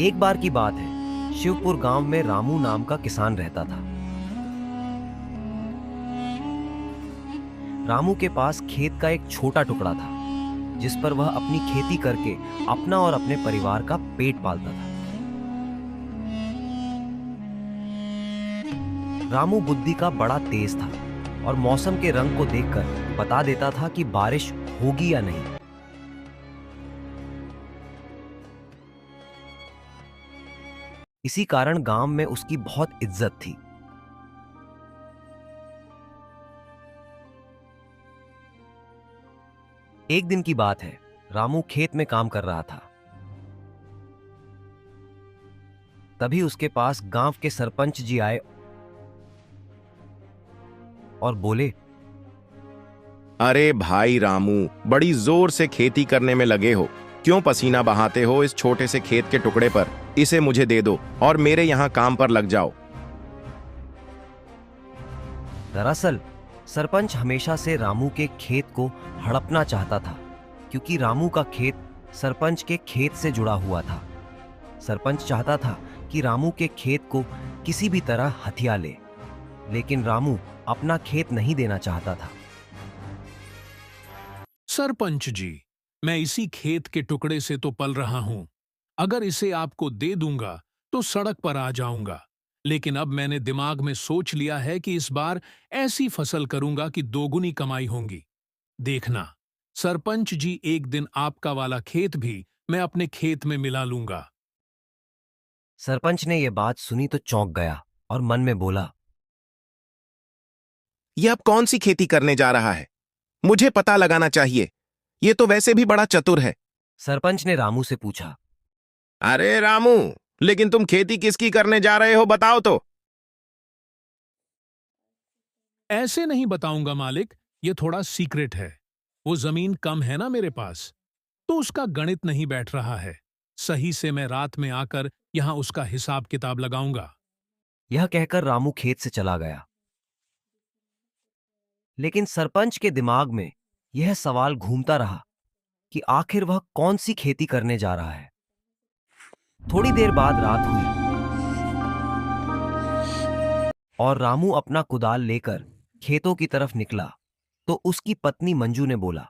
एक बार की बात है, शिवपुर गांव में रामू नाम का किसान रहता था। रामू के पास खेत का एक छोटा टुकड़ा था, जिस पर वह अपनी खेती करके अपना और अपने परिवार का पेट पालता था। रामू बुद्धि का बड़ा तेज था और मौसम के रंग को देखकर बता देता था कि बारिश होगी या नहीं। इसी कारण गांव में उसकी बहुत इज्जत थी। एक दिन की बात है, रामू खेत में काम कर रहा था। तभी उसके पास गांव के सरपंच जी आए और बोले, अरे भाई रामू, बड़ी जोर से खेती करने में लगे हो। क्यों पसीना बहाते हो इस छोटे से खेत के टुकड़े पर? इसे मुझे दे दो और मेरे यहाँ काम पर लग जाओ। दरअसल सरपंच हमेशा से रामू के खेत को हड़पना चाहता था, क्योंकि रामू का खेत सरपंच के खेत से जुड़ा हुआ था। सरपंच चाहता था कि रामू के खेत को किसी भी तरह हथिया ले, लेकिन रामू अपना खेत नहीं देना चाहता था। सरपंच जी, मैं इसी खेत के टुकड़े से तो पल रहा हूं। अगर इसे आपको दे दूंगा तो सड़क पर आ जाऊंगा। लेकिन अब मैंने दिमाग में सोच लिया है कि इस बार ऐसी फसल करूंगा कि दोगुनी कमाई होगी। देखना, सरपंच जी, एक दिन आपका वाला खेत भी मैं अपने खेत में मिला लूंगा। सरपंच ने यह बात सुनी तो चौंक गया और मन में बोला, ये अब कौन सी खेती करने जा रहा है? मुझे पता लगाना चाहिए। ये तो वैसे भी बड़ा चतुर है। सरपंच ने रामू से पूछा, अरे रामू, लेकिन तुम खेती किसकी करने जा रहे हो, बताओ तो। ऐसे नहीं बताऊंगा मालिक, ये थोड़ा सीक्रेट है। वो जमीन कम है ना मेरे पास, तो उसका गणित नहीं बैठ रहा है। सही से मैं रात में आकर यहां उसका हिसाब किताब लगाऊंगा। यह कहकर रामू खेत से चला गया। लेकिन सरपंच के दिमाग में यह सवाल घूमता रहा कि आखिर वह कौन सी खेती करने जा रहा है। थोड़ी देर बाद रात हुई और रामू अपना कुदाल लेकर खेतों की तरफ निकला, तो उसकी पत्नी मंजू ने बोला,